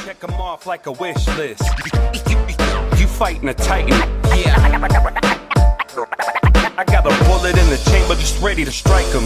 Check them off like a wish list. You fighting a titan. Yeah. I got a bullet in the chamber just ready to strike him.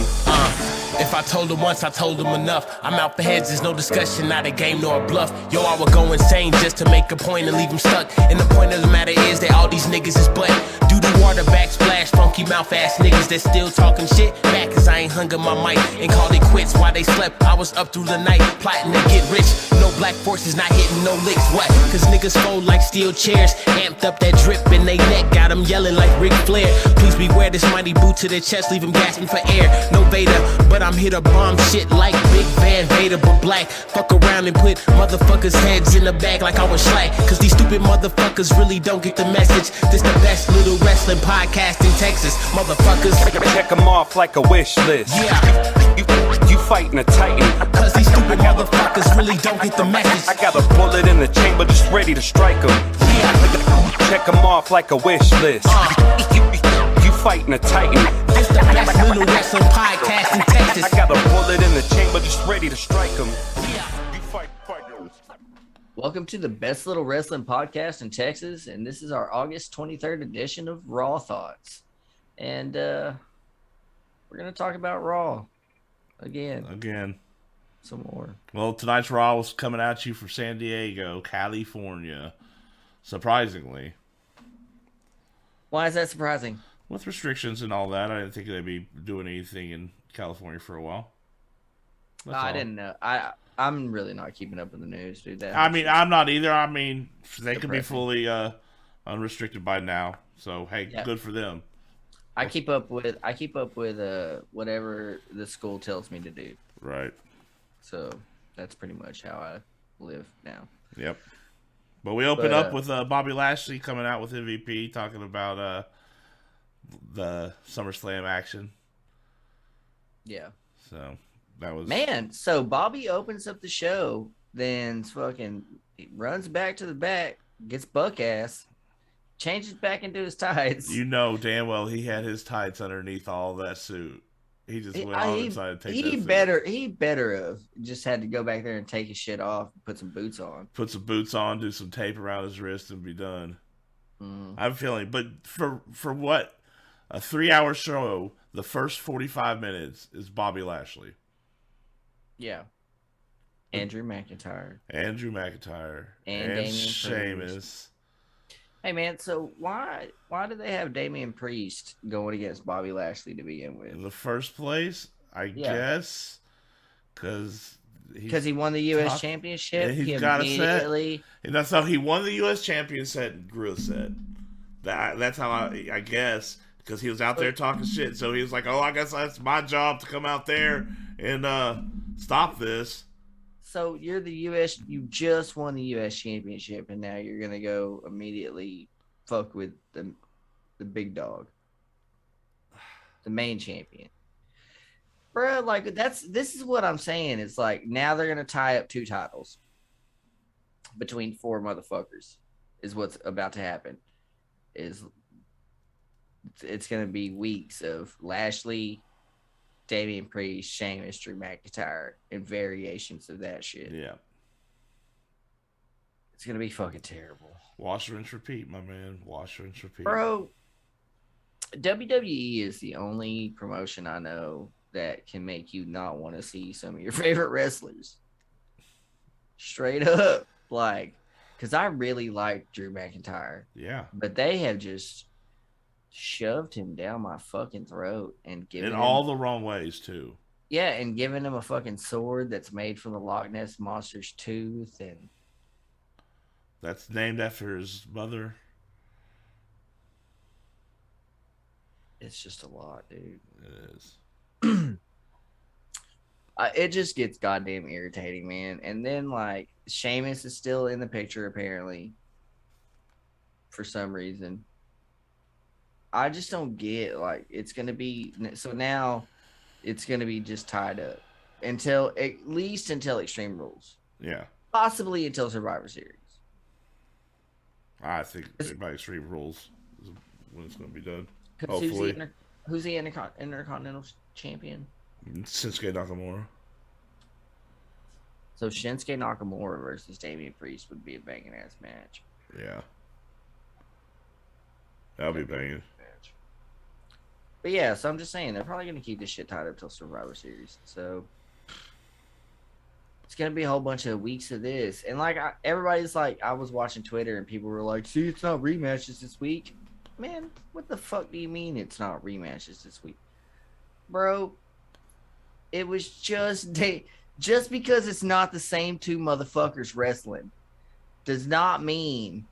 If I told him once, I told him enough. I'm out for heads, there's no discussion, not a game nor a bluff. Yo, I would go insane just to make a point and leave him stuck. And the point of the matter is that all these niggas is butt. Do the water backsplash, funky mouth ass niggas that still talking shit back, cause I ain't hung up my mic and called it quits while they slept. I was up through the night, plotting to get rich. No black forces, not hitting no licks. What? Cause niggas fold like steel chairs, amped up that drip in they neck, got them yelling like Ric Flair. Please beware this mighty boot to the chest, leave him gasping for air. No Vader, but I'm here to bomb shit like Big Van Vader, but black. Fuck around and put motherfuckers' heads in the bag like I was slack. Cause these stupid motherfuckers really don't get the message. This the best little wrestling podcast in Texas, motherfuckers. Check them off like a wish list. Yeah. You fighting a titan. Cause these stupid motherfuckers really don't get the message. I got a bullet in the chamber just ready to strike him. Yeah. Check them off like a wish list. You fighting a titan. This the best little wrestling podcast in Texas. I got a bullet in the chamber just ready to strike him. You fight. Welcome to the best little wrestling podcast in Texas, and this is our August 23rd edition of Raw Thoughts. And we're going to talk about Raw again. Some more. Well, tonight's Raw was coming at you from San Diego, California, surprisingly. Why is that surprising? With restrictions and all that, I didn't think they'd be doing anything in California for a while. I didn't know. I'm really not keeping up with the news, dude. I'm not either. I mean, they could be fully unrestricted by now. So, hey, good for them. I keep up with whatever the school tells me to do. Right. So that's pretty much how I live now. Yep. But we open up with Bobby Lashley coming out with MVP, talking about the SummerSlam action. Yeah. So that was So Bobby opens up the show, then fucking runs back to the back, gets buck ass, changes back into his tights. You know damn well he had his tights underneath all that suit. He just went on inside to take that suit. He better have just had to go back there and take his shit off and put some boots on. Put some boots on, do some tape around his wrist, and be done. I'm feeling, but for what? A 3-hour show, the first 45 minutes is Bobby Lashley. Yeah. Andrew McIntyre. And Damian Sheamus. Hey, man, so why do they have Damian Priest going against Bobby Lashley to begin with? In the first place, I guess, because he won the U.S. Championship. And he's got a set. And that's how he won the U.S. Champion set and grew a set. That's how I guess, because he was out there talking shit. So he was like, oh, I guess that's my job to come out there and stop this. So you just won the U.S. Championship, and now you're gonna go immediately fuck with the big dog, the main champion, bro. Like this is what I'm saying. It's like now they're gonna tie up 2 titles between 4 motherfuckers. Is what's about to happen. It's gonna be weeks of Lashley, Damian Priest, Sheamus, Drew McIntyre, and variations of that shit. Yeah. It's going to be fucking terrible. Wash, rinse, repeat, my man. Wash, rinse, repeat. Bro, WWE is the only promotion I know that can make you not want to see some of your favorite wrestlers. Straight up. Like, because I really like Drew McIntyre. Yeah. But they have just shoved him down my fucking throat and given him all the wrong ways too. Yeah, and giving him a fucking sword that's made from the Loch Ness Monster's tooth, and that's named after his mother. It's just a lot, dude. It is. It just gets goddamn irritating, man. And then like Sheamus is still in the picture apparently for some reason. I just don't get, like, it's going to be, so now it's going to be just tied up at least until Extreme Rules. Yeah. Possibly until Survivor Series. I think by Extreme Rules is when it's going to be done. Hopefully. Who's the Intercontinental Champion? Shinsuke Nakamura. So Shinsuke Nakamura versus Damian Priest would be a banging ass match. Yeah. That'll be banging. But yeah, so I'm just saying they're probably gonna keep this shit tied up till Survivor Series. So it's gonna be a whole bunch of weeks of this, and like everybody's like, I was watching Twitter and people were like, "See, it's not rematches this week." Man, what the fuck do you mean it's not rematches this week, bro? It was just because it's not the same two motherfuckers wrestling does not mean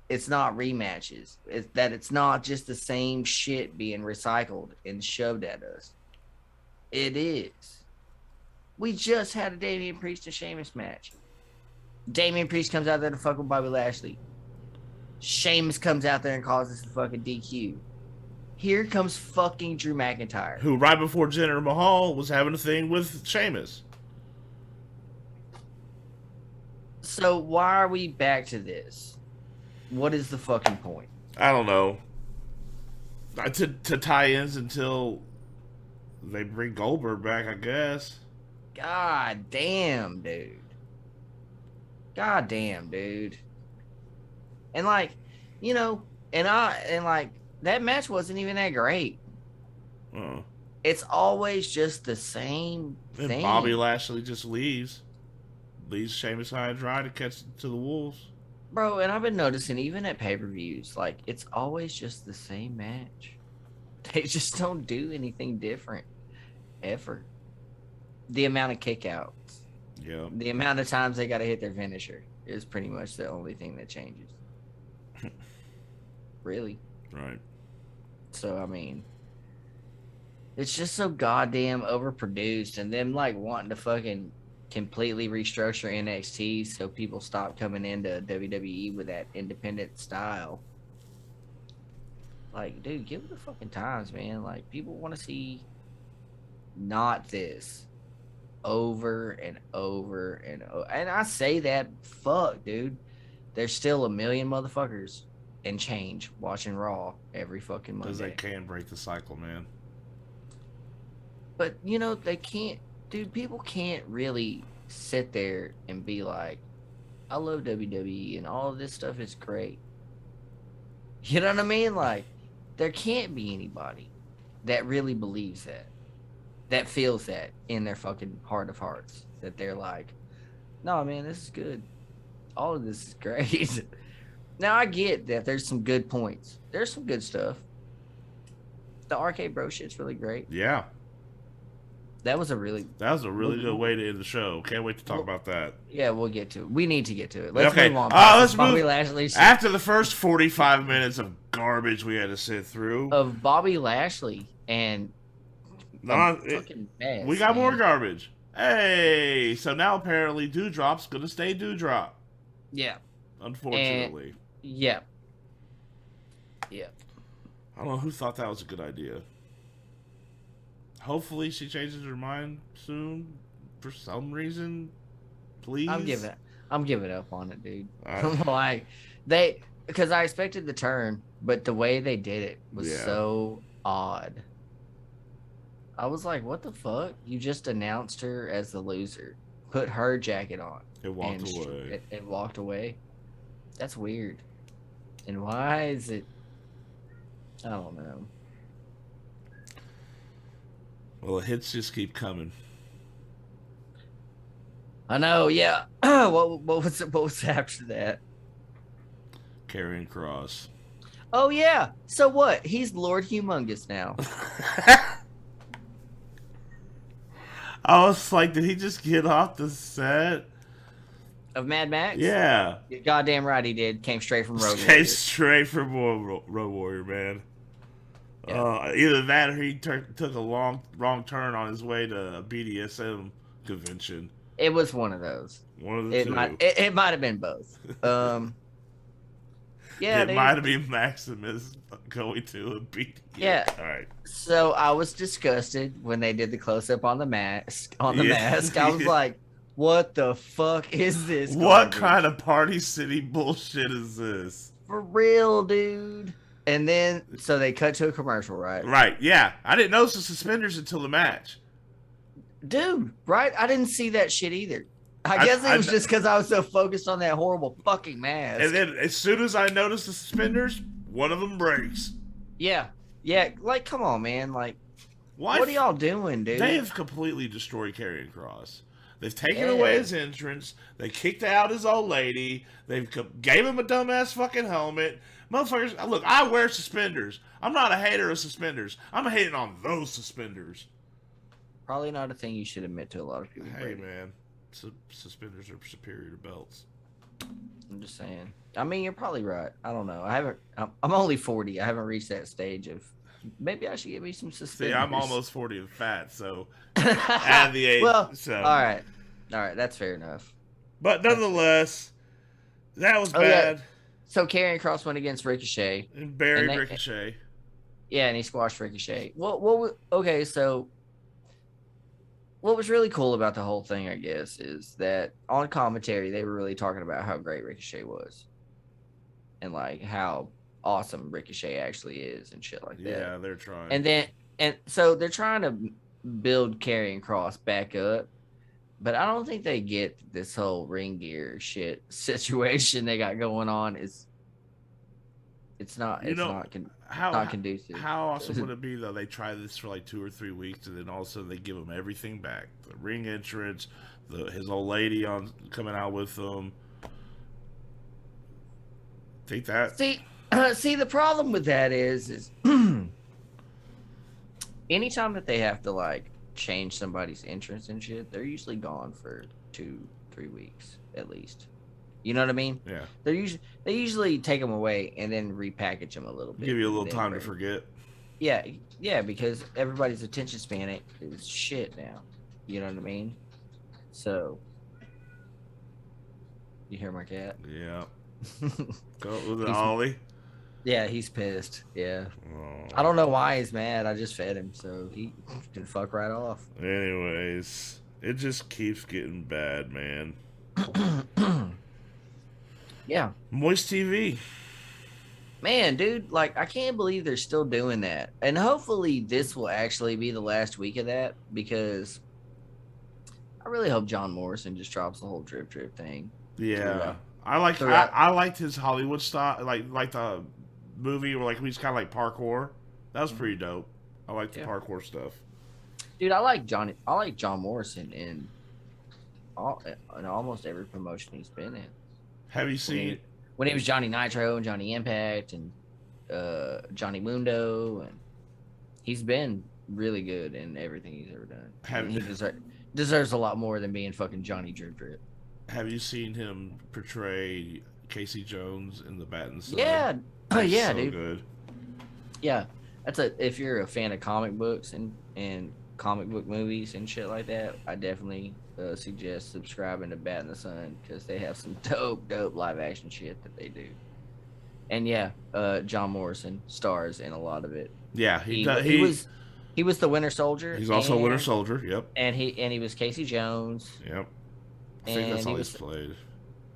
it's not rematches. It's not just the same shit being recycled and shoved at us. It is. We just had a Damian Priest and Sheamus match. Damian Priest comes out there to fuck with Bobby Lashley. Sheamus comes out there and causes the fucking DQ. Here comes fucking Drew McIntyre. Who, right before Jinder Mahal, was having a thing with Sheamus. So why are we back to this? What is the fucking point? I don't know. To tie-ins until they bring Goldberg back, I guess. God damn, dude. God damn, dude. And like, you know, and like that match wasn't even that great. It's always just the same thing. Bobby Lashley just leaves Sheamus high and dry to catch to the wolves. Bro, and I've been noticing even at pay-per-views, like it's always just the same match. They just don't do anything different ever. The amount of kickouts, yeah, the amount of times they got to hit their finisher is pretty much the only thing that changes. Really. Right. So I mean, it's just so goddamn overproduced, and them like wanting to fucking completely restructure NXT so people stop coming into WWE with that independent style. Like, dude, give it the fucking times, man. Like, people want to see not this over and over and over. And I say that, fuck, dude. There's still a million motherfuckers and change watching Raw every fucking Monday. Because they can break the cycle, man. But, you know, they can't. Dude, people can't really sit there and be like, I love WWE and all of this stuff is great. You know what I mean? Like, there can't be anybody that really believes that feels that in their fucking heart of hearts, that they're like, no, man, this is good. All of this is great. Now, I get that there's some good points. There's some good stuff. The RKBro shit's really great. Yeah. That was a really good way to end the show. Can't wait to talk about that. Yeah, we'll get to it. We need to get to it. Let's move on. Let's Bobby move. Lashley After the first 45 minutes of garbage we had to sit through. Of Bobby Lashley and fucking mess, we got more garbage. Hey, so now apparently Dewdrop's going to stay Dewdrop. Yeah. Unfortunately. Yeah. I don't know who thought that was a good idea. Hopefully she changes her mind soon for some reason. Please. I'm giving up on it, dude. Like because I expected the turn, but the way they did it was so odd. I was like, what the fuck? You just announced her as the loser. Put her jacket on. And walked away. That's weird. And why is it? I don't know. Well, the hits just keep coming. I know, yeah. What was after that? Karrion Kross. Oh yeah. So what? He's Lord Humongous now. I was like, did he just get off the set of Mad Max? Yeah. You're goddamn right he did. Came straight from Road Warrior. Came straight from Road Warrior, man. Yeah. Either that or he took a wrong turn on his way to a BDSM convention. It was one of those. One of the two. It might have been both. Yeah, it might have been Maximus going to a BDSM. Yeah. All right. So I was disgusted when they did the close up on the mask. I was like, "What the fuck is this? What kind of Party City bullshit is this? For real, dude." And then, so they cut to a commercial, right? Right, yeah. I didn't notice the suspenders until the match. Dude, right? I didn't see that shit either. I guess it was just because I was so focused on that horrible fucking mask. And then as soon as I noticed the suspenders, one of them breaks. Yeah. Like, come on, man. Like, Why what are y'all doing, dude? They have completely destroyed Karrion Kross. They've taken away his entrance. They kicked out his old lady. They've gave him a dumbass fucking helmet. Motherfuckers, look, I wear suspenders. I'm not a hater of suspenders. I'm hating on those suspenders. Probably not a thing you should admit to a lot of people. Hey, man. Suspenders are superior to belts. I'm just saying. I mean, you're probably right. I don't know. I'm only 40. I haven't reached that stage of maybe I should get me some suspenders. See, I'm almost 40 and fat, so add the age. Well, so. all right, that's fair enough. But nonetheless, that was bad. Yeah. So Karrion Kross went against Ricochet and buried Ricochet. Yeah, and he squashed Ricochet. Okay, so what was really cool about the whole thing, I guess, is that on commentary they were really talking about how great Ricochet was, and like how awesome Ricochet actually is and shit like that. Yeah, they're trying. And so they're trying to build Karrion Kross back up, but I don't think they get this whole ring gear shit situation they got going on. It's not conducive. How awesome would it be though? They try this for like 2 or 3 weeks, and then all of a sudden they give him everything back: the ring entrance, his old lady coming out with them. Take that. See, the problem with that is anytime that they have to like change somebody's entrance and shit, they're usually gone for 2-3 weeks at least. You know what I mean? Yeah. They usually take them away and then repackage them a little bit. Give you a little time to forget. Yeah, because everybody's attention span is shit now. You know what I mean? So, you hear my cat? Yeah. Was it Ollie? Yeah, he's pissed. Yeah. Oh. I don't know why he's mad. I just fed him, so he can fuck right off. Anyways, it just keeps getting bad, man. Yeah. Moist TV. Man, dude, like, I can't believe they're still doing that. And hopefully this will actually be the last week of that, because I really hope John Morrison just drops the whole drip thing. Yeah. I liked his Hollywood style, like the movie where like we just kind of like parkour. That was pretty dope. I like the parkour stuff. Dude, I like John Morrison in almost every promotion he's been in. Have you seen when he was Johnny Nitro and Johnny Impact and Johnny Mundo, and he's been really good in everything he's ever done. He deserves a lot more than being fucking Johnny Drip Drip. Have you seen him portray Casey Jones in the Bat and Sun? Yeah, yeah, so dude. Good. Yeah, if you're a fan of comic books and comic book movies and shit like that, I definitely suggest subscribing to Bat in the Sun, because they have some dope live action shit that they do. And yeah, John Morrison stars in a lot of it. Yeah, he was the Winter Soldier. He's also a Winter Soldier. Yep. And he was Casey Jones. Yep. I think that's all he's played.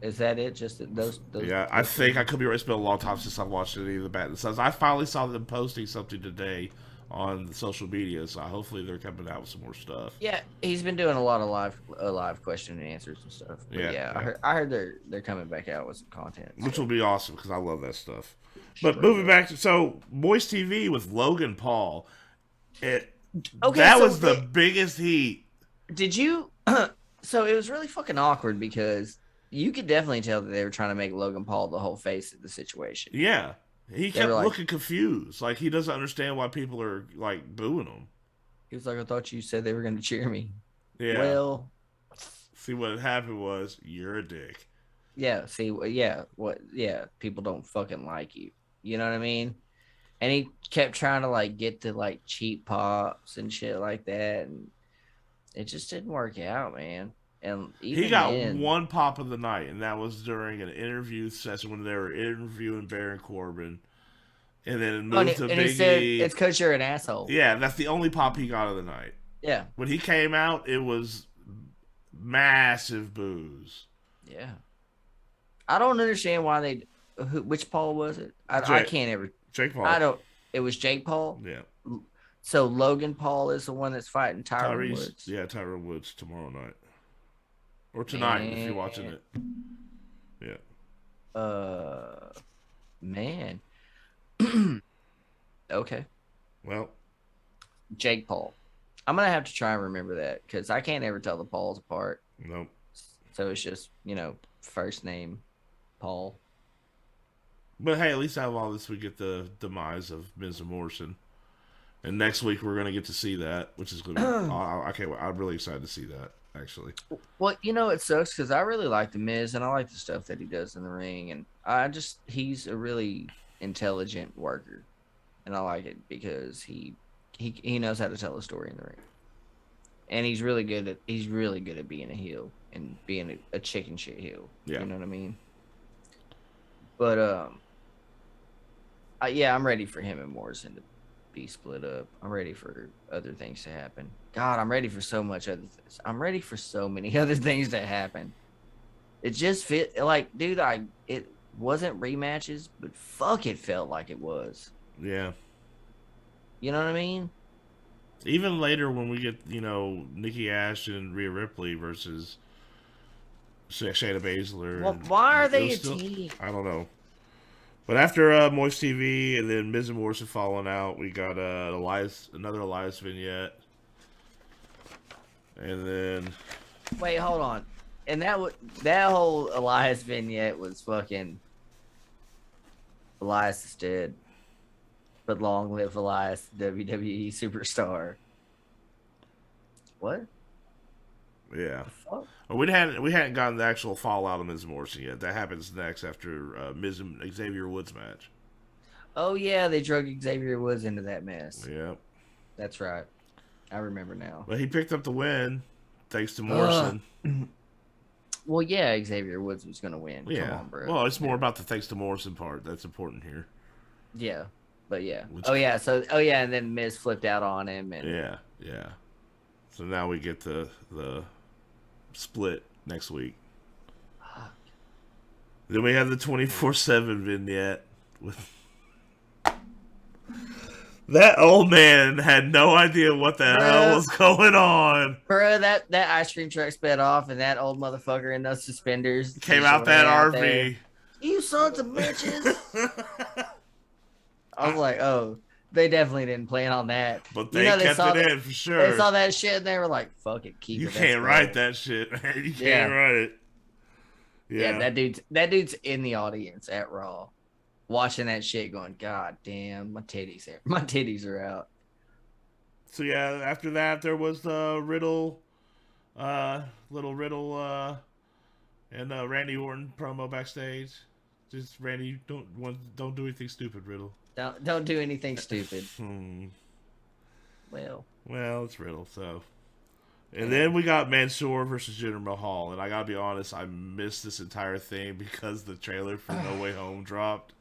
Is that it? Just those? Yeah, I think I could be right. It's been a long time since I've watched any of the Bat and Sons. I finally saw them posting something today on social media, so hopefully they're coming out with some more stuff. Yeah, he's been doing a lot of live question and answers and stuff. But yeah. I heard they're coming back out with some content, which will be awesome because I love that stuff. But moving back to Moist TV with Logan Paul, that was the biggest heat. Did you? So it was really fucking awkward because you could definitely tell that they were trying to make Logan Paul the whole face of the situation. Yeah. He kept looking confused. Like, he doesn't understand why people are, like, booing him. He was like, I thought you said they were going to cheer me. Yeah. Well. See, what happened was, you're a dick. Yeah, see, yeah. People don't fucking like you. You know what I mean? And he kept trying to, like, get to, like, cheap pops and shit like that. And it just didn't work out, man. And he got one pop of the night, and that was during an interview session when they were interviewing Baron Corbin. And then it moved to Big E. He said, it's because you're an asshole. Yeah, that's the only pop he got of the night. Yeah. When he came out, it was massive boos. Yeah. I don't understand why which Paul was it? I can't ever. Jake Paul. It was Jake Paul? Yeah. So Logan Paul is the one that's fighting Tyron Woods? Yeah, Tyron Woods tomorrow night. Or tonight if you're watching it. Yeah. Man. Okay. Well, Jake Paul. I'm gonna have to try and remember that because I can't ever tell the Pauls apart. nope. So it's just, first name Paul. But hey, at least out of all this, we get the demise of Miz and Morrison. And next week we're gonna get to see that, which is gonna be I can't wait. I'm really excited to see that, actually. Well, it sucks because I really like the Miz and I like the stuff that he does in the ring, and he's a really intelligent worker, and I like it because he knows how to tell a story in the ring, and he's really good at being a heel and being a chicken shit heel. Yeah. You know what I mean? But yeah, I'm ready for him and Morrison to be split up. I'm ready for other things to happen. God, I'm ready for so much other things. I'm ready for so many other things to happen. It just dude, it wasn't rematches, but fuck, it felt like it was. Yeah. You know what I mean? Even later when we get, Nikki Ash and Rhea Ripley versus Shayna Baszler. Well, why are they a team? I don't know. But after Moist TV and then Miz and Morrison falling out, we got another Elias vignette. And then... Wait, hold on. And that whole Elias vignette was fucking... Elias is dead. But long live Elias, WWE superstar. What? Yeah. Fuck? Well, we hadn't gotten the actual fallout of Miz and Morrison yet. That happens next after Miz and Xavier Woods match. Oh yeah, they drug Xavier Woods into that mess. Yep. That's right. I remember now. But he picked up the win thanks to Morrison. Well, yeah, Xavier Woods was gonna win. Yeah. Come on, bro. Well, it's more about the thanks to Morrison part that's important here. Yeah. But yeah. Which... and then Miz flipped out on him and Yeah. So now we get the split next week. Fuck. Then we have the 24/7 vignette with that old man had no idea what the hell was going on. Bro, that ice cream truck sped off and that old motherfucker in those suspenders came out that RV. There. You sons of bitches. I was like, oh, they definitely didn't plan on that. But they kept it in for sure. They saw that shit and they were like, fuck it, keep it. You can't write that shit, man. You can't write it. Yeah, that dude's in the audience at Raw, watching that shit, going, God damn, my titties are out. So yeah, after that there was the Riddle, little Riddle, and Randy Orton promo backstage. Just Randy, don't do anything stupid, Riddle. Don't do anything stupid. Well, it's Riddle, so. And then we got Mansoor versus Jinder Mahal, and I gotta be honest, I missed this entire thing because the trailer for No Way Home dropped.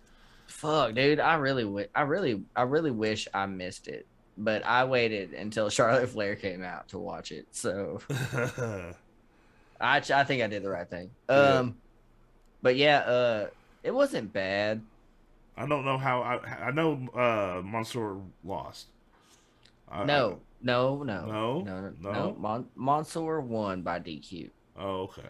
Fuck, dude, I really wish I missed it, but I waited until Charlotte Flair came out to watch it. So I think I did the right thing. But yeah, it wasn't bad. I don't know how. I know Mansoor lost. No. Mansoor won by DQ. Oh, okay.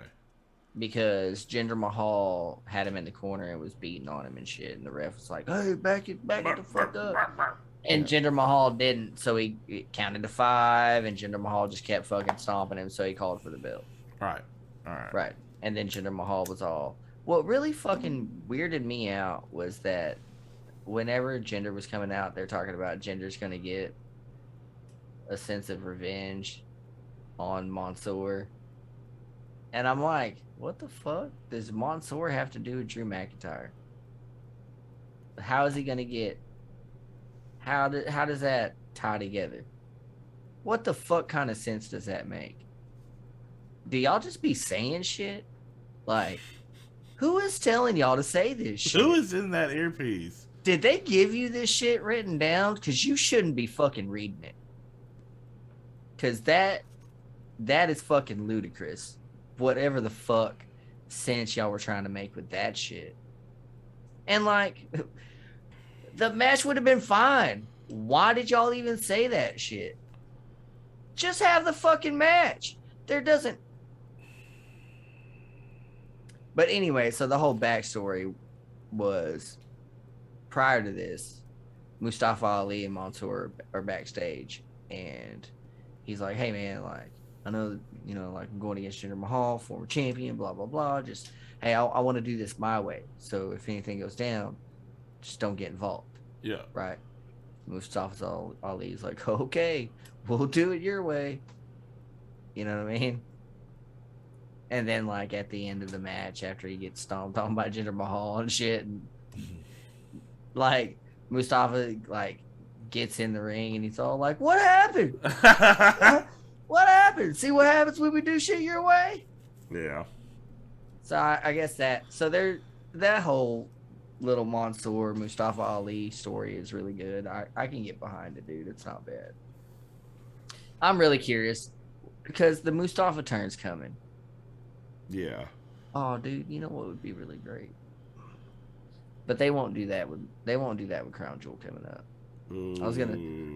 Because Jinder Mahal had him in the corner and was beating on him and shit, and the ref was like, "Hey, back it the fuck up." And Jinder Mahal didn't, so he counted to 5, and Jinder Mahal just kept fucking stomping him, so he called for the belt. All right. And then Jinder Mahal was all. What really fucking weirded me out was that whenever Jinder was coming out, they're talking about Jinder's gonna get a sense of revenge on Mansoor. And I'm like, what the fuck does Mansoor have to do with Drew McIntyre? How is he gonna get? How does that tie together? What the fuck kind of sense does that make? Do y'all just be saying shit? Like, who is telling y'all to say this shit? Who is in that earpiece? Did they give you this shit written down? Because you shouldn't be fucking reading it. Because that is fucking ludicrous. Whatever the fuck sense y'all were trying to make with that shit. And like, the match would have been fine. Why did y'all even say that shit? Just have the fucking match. There doesn't... But anyway, so the whole backstory was prior to this, Mustafa Ali and Mansoor are backstage, and he's like, "Hey man, like I know like I'm going against Jinder Mahal, former champion, blah blah blah. Just hey, I want to do this my way. So if anything goes down, just don't get involved." Yeah. Right. Mustafa Ali's like, "Okay, we'll do it your way." You know what I mean? And then like at the end of the match, after he gets stomped on by Jinder Mahal and shit, and like Mustafa like gets in the ring and he's all like, "What happened? What happened? See what happens when we do shit your way?" Yeah. So I guess that whole little Mansoor Mustafa Ali story is really good. I can get behind it, dude. It's not bad. I'm really curious because the Mustafa turn's coming. Yeah. Oh, dude, you know what would be really great? But they won't do that with Crown Jewel coming up. Ooh. I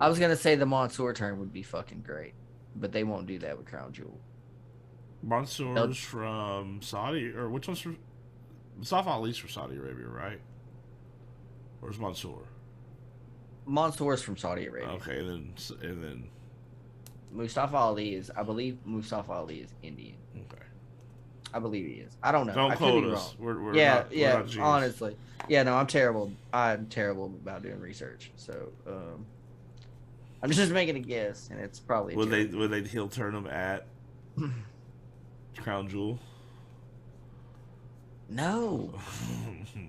was gonna say the Mansoor turn would be fucking great, but they won't do that with Crown Jewel. Mansoor's from Saudi, or which one's from? Mustafa Ali's from Saudi Arabia, right? Where's Mansoor? Mansoor's from Saudi Arabia. Okay, and then Mustafa Ali is, I believe, Mustafa Ali is Indian. Okay. I believe he is. I don't know. Don't I could quote be us. wrong. We're yeah, not, yeah. we're not Honestly, yeah. No, I'm terrible. I'm terrible about doing research. So, I'm just making a guess, and it's probably. Would they heel turn him at Crown Jewel? No,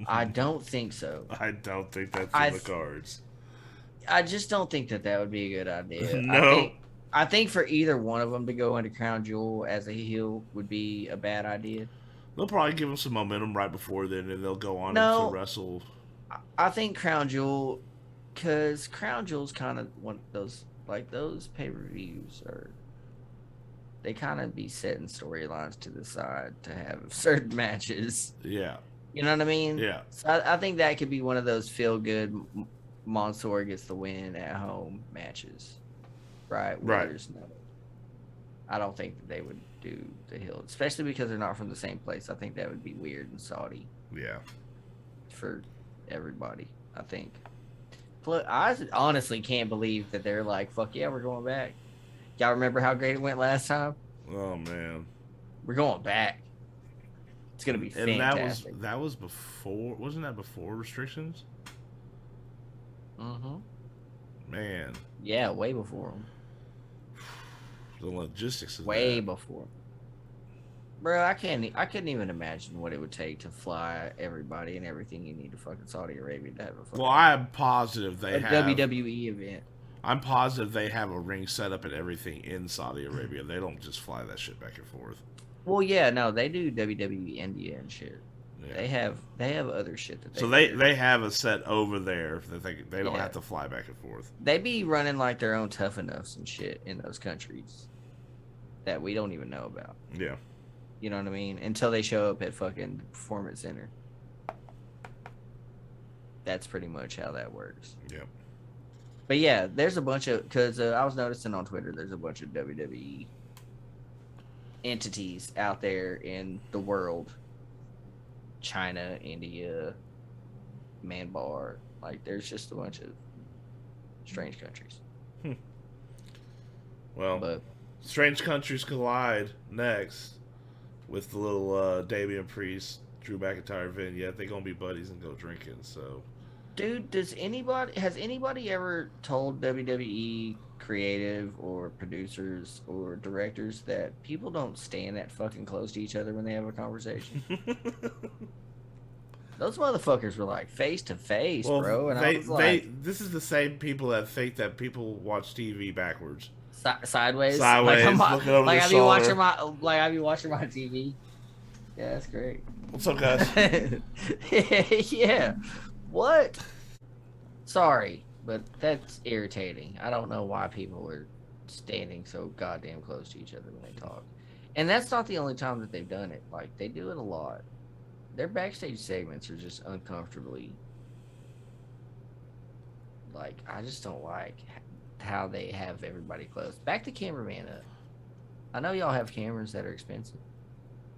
I don't think so. I don't think that's in the cards. I just don't think that would be a good idea. No. I think for either one of them to go into Crown Jewel as a heel would be a bad idea. They'll probably give him some momentum right before then, and they'll go on to wrestle. I think Crown Jewel, because Crown Jewel's kind of one of those, like those pay-per-views are, they kind of be setting storylines to the side to have certain matches. Yeah. You know what I mean? Yeah. So I think that could be one of those feel-good Mansoor gets the win at home matches. Right. Right. I don't think that they would do the heel, especially because they're not from the same place. I think that would be weird in Saudi. Yeah. For everybody, I think. Plus, I honestly can't believe that they're like, "Fuck yeah, we're going back." Y'all remember how great it went last time? Oh man. We're going back. It's gonna be fantastic. And that was before. Wasn't that before restrictions? Mm-hmm. Man. Yeah, way before them. The logistics of way before. Bro, I couldn't even imagine what it would take to fly everybody and everything you need to fucking Saudi Arabia to have a fucking I'm positive they have WWE event. I'm positive they have a ring set up and everything in Saudi Arabia. They don't just fly that shit back and forth. Well, yeah, no, they do WWE India and shit. Yeah. They have other shit that they so they have a set over there that they don't have to fly back and forth. They be running like their own Tough Enoughs and shit in those countries that we don't even know about. Yeah. You know what I mean? Until they show up at fucking Performance Center. That's pretty much how that works. Yep. But yeah, there's a bunch of, because I was noticing on Twitter, there's a bunch of WWE entities out there in the world. China, India, Myanmar. Like, there's just a bunch of strange countries. Well, strange countries collide next with the little Damian Priest, Drew McIntyre vignette. They're going to be buddies and go drinking, so... Dude, has anybody ever told WWE creative or producers or directors that people don't stand that fucking close to each other when they have a conversation? Those motherfuckers were like face to face, bro. And I was like, this is the same people that think that people watch TV backwards. Sideways, looking over like their I be watching my TV. Yeah, that's great. What's up, guys? Yeah. What? Sorry, but that's irritating. I don't know why people are standing so goddamn close to each other when they talk. And that's not the only time that they've done it. Like, they do it a lot. Their backstage segments are just uncomfortably... Like, I just don't like how they have everybody close. Back the cameraman up. I know y'all have cameras that are expensive.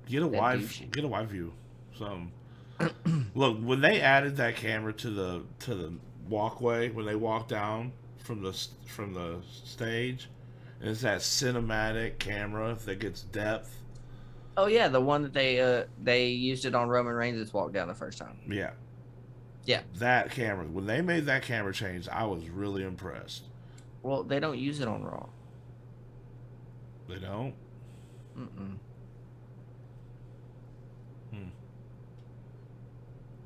Get a wide view. Some look when they added that camera to the walkway when they walk down from the stage, and it's that cinematic camera that gets depth. Oh yeah, the one that they used it on Roman Reigns' walk down the first time. Yeah. Yeah. That camera. When they made that camera change, I was really impressed. Well, they don't use it on Raw. They don't? Mm-mm.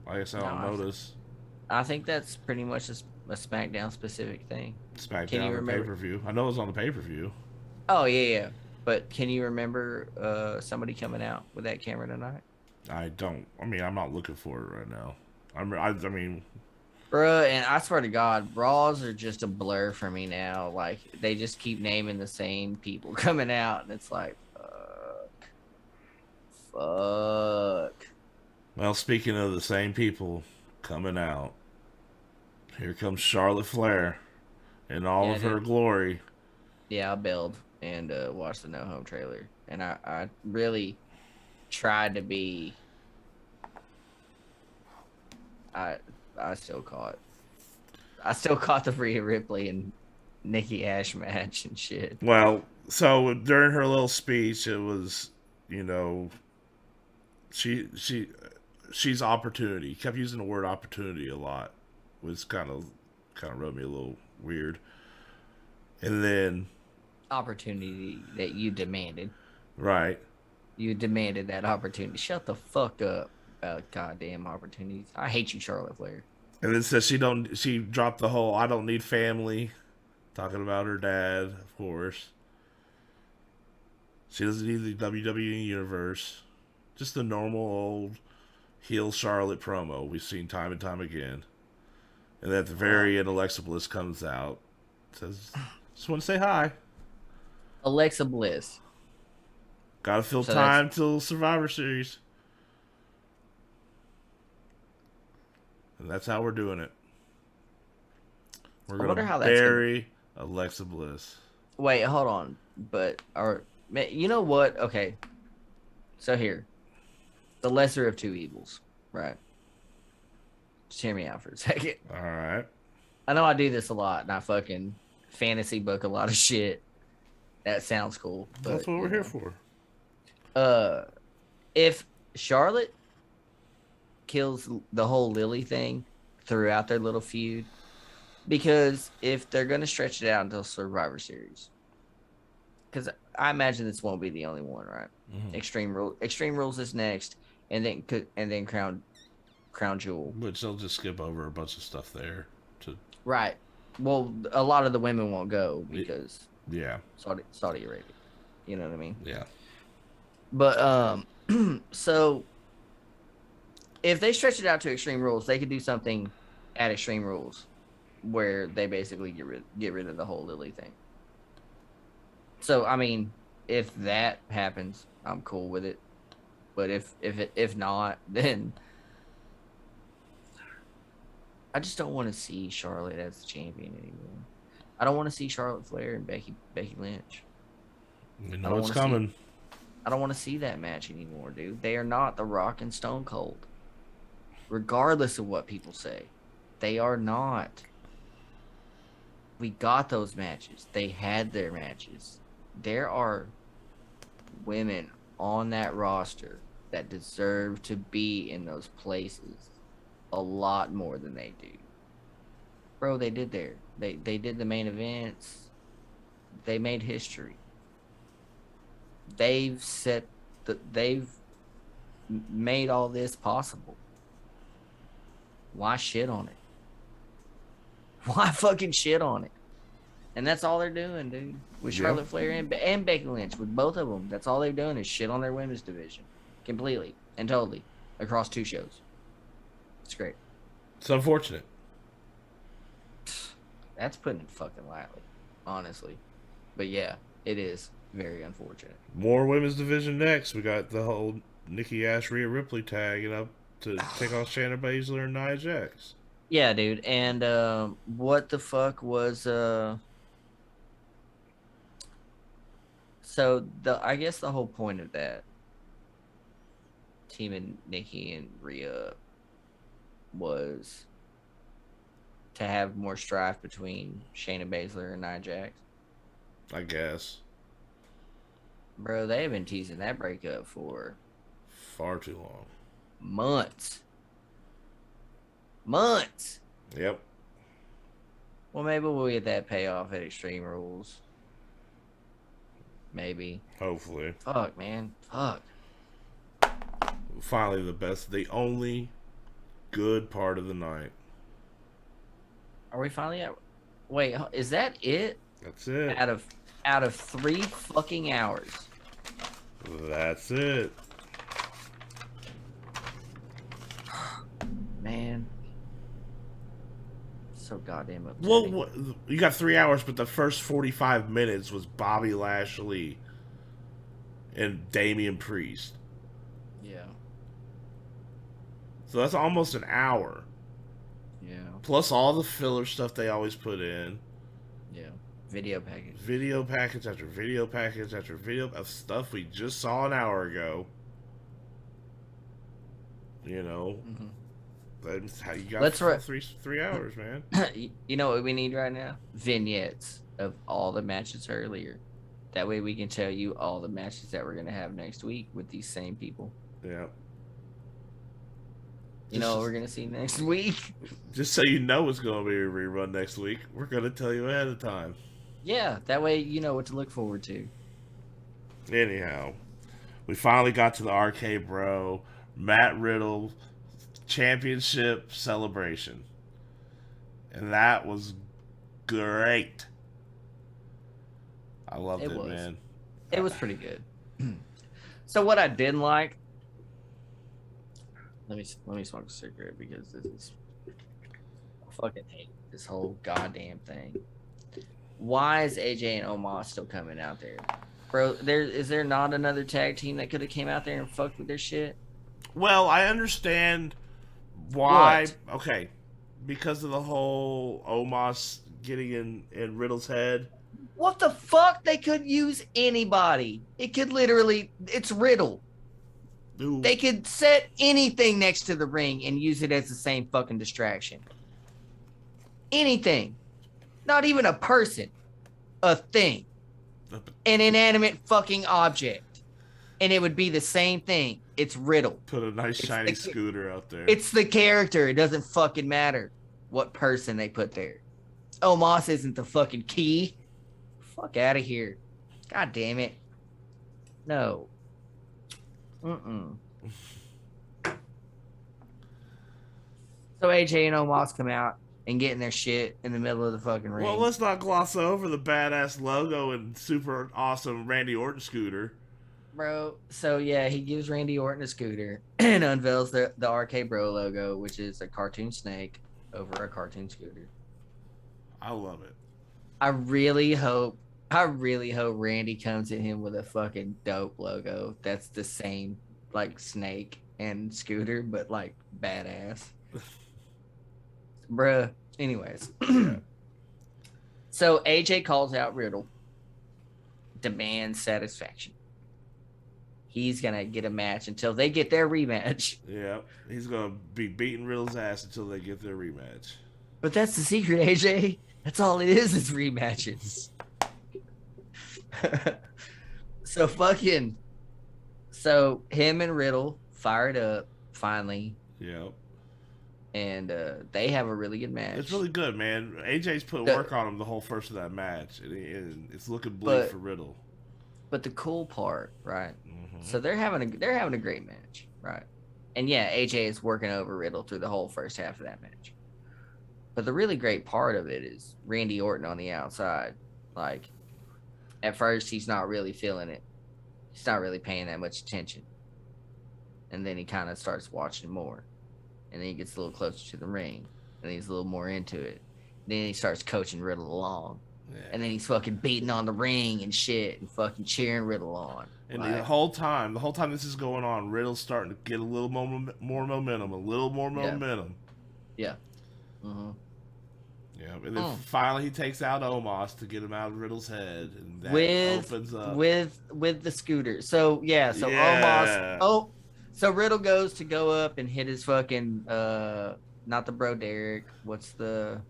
I guess I don't notice. I think that's pretty much a SmackDown specific thing. SmackDown or pay-per-view. I know it was on the pay-per-view. Oh, yeah. But can you remember somebody coming out with that camera tonight? I don't. I mean, I'm not looking for it right now. I mean... Bruh, and I swear to God, Raws are just a blur for me now. Like, they just keep naming the same people coming out, and it's like, fuck. Well, speaking of the same people coming out, here comes Charlotte Flair in all of her glory. Yeah, I bailed and watched the No Home trailer, and I really tried to be. I still caught the Rhea Ripley and Nikki Ash match and shit. Well, so during her little speech, it was, you know, she's opportunity. Kept using the word opportunity a lot, which kind of rubbed me a little weird. And then opportunity that you demanded. Right. You demanded that opportunity. Shut the fuck up about goddamn opportunities. I hate you, Charlotte Flair. And then says she dropped the whole I don't need family, talking about her dad, of course. She doesn't need the WWE universe. Just the normal old heel Charlotte promo we've seen time and time again. And then at the very end, Alexa Bliss comes out, says, "Just want to say hi." Alexa Bliss. Gotta fill time till Survivor Series. And that's how we're doing it. We're going to bury Alexa Bliss. Wait, hold on. But, you know what? Okay. So here. The lesser of two evils, right? Just hear me out for a second. All right. I know I do this a lot, and I fucking fantasy book a lot of shit. That sounds cool. But, that's what we're here for. If Charlotte kills the whole Lily thing throughout their little feud, because if they're going to stretch it out until Survivor Series, because I imagine this won't be the only one, right? Mm-hmm. Extreme Rules is next, and then Crown Jewel, which they'll just skip over a bunch of stuff there. Right. Well, a lot of the women won't go because Saudi Arabia. You know what I mean? Yeah. But so if they stretch it out to Extreme Rules, they could do something at Extreme Rules where they basically get rid of the whole Lily thing. So I mean, if that happens, I'm cool with it. But if not, then I just don't want to see Charlotte as the champion anymore. I don't want to see Charlotte Flair and Becky Lynch. You know what's coming. I don't want to see that match anymore, dude. They are not The Rock and Stone Cold. Regardless of what people say. They are not. We got those matches. They had their matches. There are women on that roster that deserve to be in those places a lot more than they do. Bro, they did they did the main events. They made history. They've made all this possible. Why shit on it? Why fucking shit on it? And that's all they're doing, dude. With Charlotte Flair and Becky Lynch, with both of them, that's all they're doing is shit on their women's division, completely and totally across two shows. It's great. It's unfortunate. That's putting it fucking lightly, honestly. But yeah, it is very unfortunate. More women's division next. We got the whole Nikki Ash Rhea Ripley tagging up to take off Shayna Baszler and Nia Jax. Yeah, dude. And what the fuck was so I guess the whole point of that teaming Nikki and Rhea was to have more strife between Shayna Baszler and Nia Jax. I guess. Bro, they've been teasing that breakup for far too long. Months. Yep. Well, maybe we'll get that payoff at Extreme Rules. Maybe. Hopefully. Fuck, man. Fuck. Finally, the only good part of the night. Are we finally at? Wait, is that it? That's it. Out of 3 fucking hours. That's it. Man. So goddamn upsetting. Well, you got 3 hours, but the first 45 minutes was Bobby Lashley and Damian Priest. Yeah. So that's almost an hour. Yeah. Plus all the filler stuff they always put in. Yeah. Video package. Video package after video package after video of stuff we just saw an hour ago. You know. Mm-hmm. That's how you got Let's 3 hours, man. You know what we need right now? Vignettes of all the matches earlier. That way we can tell you all the matches that we're going to have next week with these same people. Yeah. You know what we're going to see next week? Just so you know what's going to be a rerun next week, we're going to tell you ahead of time. Yeah, that way you know what to look forward to. Anyhow, we finally got to the RKBro Matt Riddle championship celebration. And that was great. I loved it, man. It was pretty good. So what I didn't like, let me smoke a cigarette because this is, I fucking hate this whole goddamn thing. Why is AJ and Omos still coming out there? Bro, is there not another tag team that could have came out there and fucked with their shit? Well, I understand why. What? Okay, because of the whole Omos getting in Riddle's head. What the fuck? They could use anybody. It could literally, it's Riddle. Ooh. They could set anything next to the ring and use it as the same fucking distraction. Anything. Not even a person. A thing. An inanimate fucking object. And it would be the same thing. It's Riddle. Put a nice shiny scooter out there. It's the character. It doesn't fucking matter what person they put there. Omos isn't the fucking key. Fuck out of here. God damn it. No. So AJ and Omos come out and getting their shit in the middle of the fucking ring. Well, let's not gloss over the badass logo and super awesome Randy Orton scooter. Bro, so yeah, he gives Randy Orton a scooter and unveils the RKBro logo, which is a cartoon snake over a cartoon scooter. I love it. I really hope Randy comes at him with a fucking dope logo that's the same like snake and scooter, but like badass. Bruh. Anyways. So AJ calls out Riddle, demands satisfaction. He's going to get a match until they get their rematch. Yeah, he's going to be beating Riddle's ass until they get their rematch. But that's the secret, AJ. That's all it is rematches. So him and Riddle fired up finally. Yep. And they have a really good match. It's really good, man. AJ's put work on him the whole first of that match. And it's looking bleak for Riddle. But the cool part, right? Mm-hmm. So they're having a great match, right? And yeah, AJ is working over Riddle through the whole first half of that match. But the really great part of it is Randy Orton on the outside. Like, at first, he's not really feeling it. He's not really paying that much attention. And then he kind of starts watching more. And then he gets a little closer to the ring. And he's a little more into it. Then he starts coaching Riddle along. Yeah. And then he's fucking beating on the ring and shit and fucking cheering Riddle on. And the whole time this is going on, Riddle's starting to get a little more momentum, Yeah. Mm-hmm. Yeah, and then finally he takes out Omos to get him out of Riddle's head, and that opens up with the scooter. So Omos. So Riddle goes to go up and hit his fucking not the bro Derek. What's the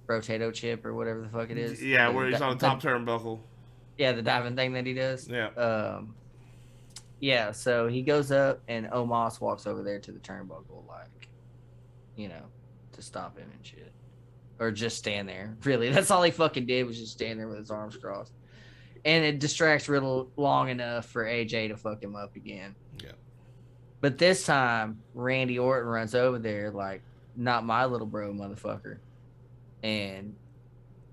potato chip or whatever the fuck it is? Yeah, where he's on the top turnbuckle. Yeah, the diving thing that he does. Yeah. Yeah, so he goes up and Omos walks over there to the turnbuckle, like, you know, to stop him and shit. Or just stand there. Really, that's all he fucking did was just stand there with his arms crossed. And it distracts Riddle long enough for AJ to fuck him up again. Yeah. But this time, Randy Orton runs over there like, not my little bro, motherfucker. And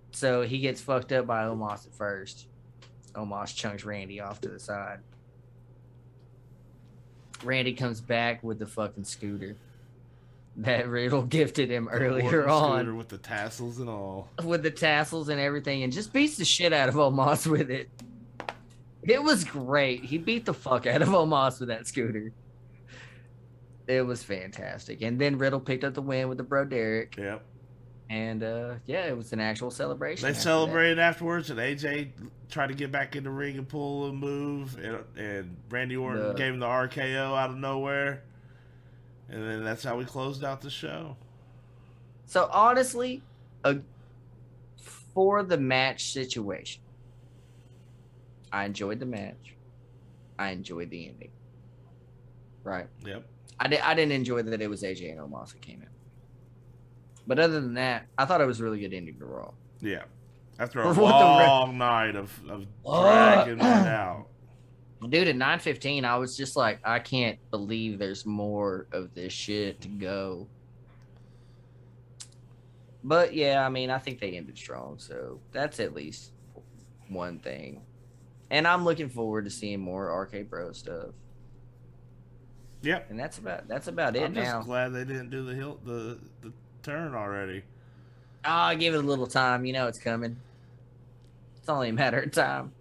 so he gets fucked up by Omos at first. Omos chunks Randy off to the side. Randy comes back with the fucking scooter that Riddle gifted him earlier on. Scooter with the tassels and all. With the tassels and everything, and just beats the shit out of Omos with it. It was great. He beat the fuck out of Omos with that scooter. It was fantastic. And then Riddle picked up the win with the bro Derek. Yep. And yeah, it was an actual celebration. They celebrated afterwards, and AJ tried to get back in the ring and pull a move, and Randy Orton gave him the RKO out of nowhere. And then that's how we closed out the show. So honestly, for the match situation, I enjoyed the match. I enjoyed the ending. Right? Yep. I didn't enjoy that it was AJ and Omos that came in. But other than that, I thought it was a really good ending to Raw. Yeah. After a long night of dragging that out. Dude, at 9:15, I was just like, I can't believe there's more of this shit to go. But yeah, I mean, I think they ended strong, so that's at least one thing. And I'm looking forward to seeing more RKBro stuff. Yep. And that's about it. I'm just glad they didn't do the turn already. I'll give it a little time. You know it's coming. It's only a matter of time.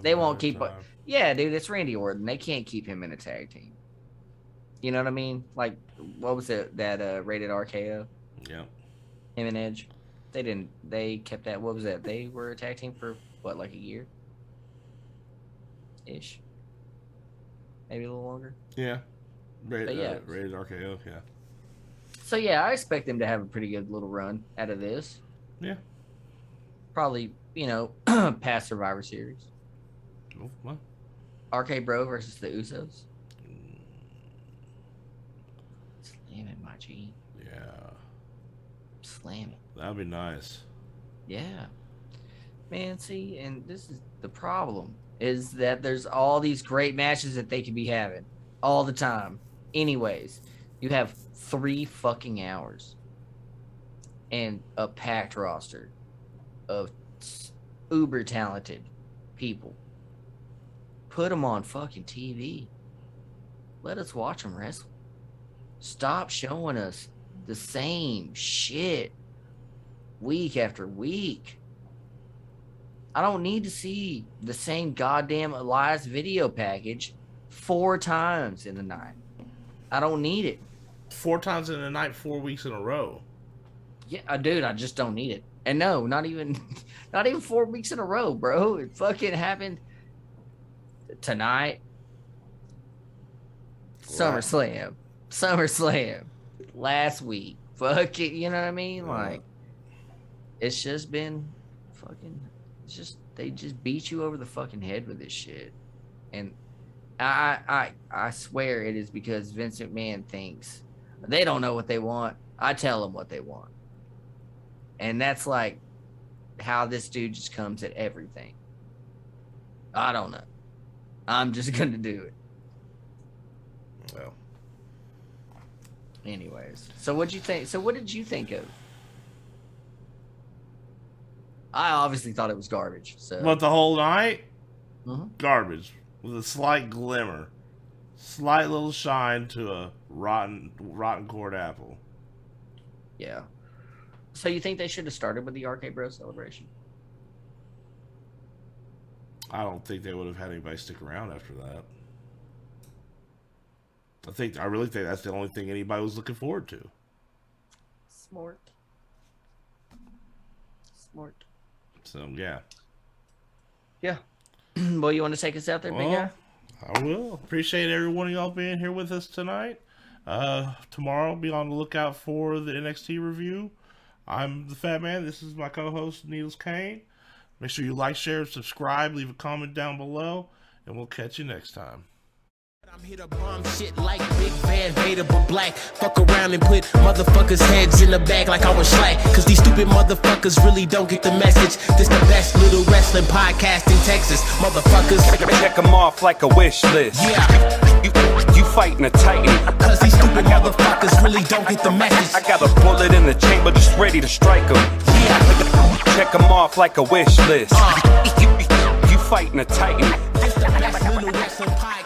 They won't keep up. Yeah, dude, it's Randy Orton. They can't keep him in a tag team. You know what I mean? Like, what was it, that rated RKO? Yeah. Him and Edge. They kept that. What was that? They were a tag team for what, like a year? Ish. Maybe a little longer. Yeah. Rated RKO, yeah. So yeah, I expect them to have a pretty good little run out of this. Yeah. Probably, past Survivor Series. Oh, well. RK-Bro versus the Usos. Slam it, my G. Yeah. Slam it. That'd be nice. Yeah. Man, see, and this is the problem, is that there's all these great matches that they could be having all the time. Anyways, you have 3 fucking hours and a packed roster of uber talented people. Put them on fucking TV. Let us watch them wrestle. Stop showing us the same shit week after week. I don't need to see the same goddamn Elias video package 4 times in the night. I don't need it. 4 times in a night, 4 weeks in a row. Yeah, dude, I just don't need it. And no, not even 4 weeks in a row, bro. It fucking happened tonight. SummerSlam. Last week. Fuck it, you know what I mean? Like, it's just been fucking, they just beat you over the fucking head with this shit. And I swear it is because Vince McMahon thinks they don't know what they want. I tell them what they want. And that's like how this dude just comes at everything. I don't know. I'm just going to do it. Well. Anyways. So what'd you think? So what did you think of? I obviously thought it was garbage. So. But the whole night? Mm-hmm. Garbage. With a slight glimmer. Slight little shine to a rotten cord apple. Yeah. So you think they should have started with the RK-Bro celebration? I don't think they would have had anybody stick around after that. I really think that's the only thing anybody was looking forward to. Smart. So, yeah. Yeah. Well, you want to take us out there, big guy? I will. Appreciate every one of y'all being here with us tonight. Tomorrow, be on the lookout for the NXT review. I'm the Fat Man. This is my co-host, Niels Kane. Make sure you like, share, subscribe, leave a comment down below, and we'll catch you next time. I'm here to bomb shit like Big Van Vader but black. Fuck around and put motherfuckers' heads in the bag like I was slack. Cause these stupid motherfuckers really don't get the message. This the best little wrestling podcast in Texas. Motherfuckers, Check them off like a wish list. yeah. You fighting a titan. Cause these stupid motherfuckers really don't get the message. I got a bullet in the chamber just ready to strike them. Yeah. Check them off like a wish list. You fighting a titan. This the best little wrestling podcast.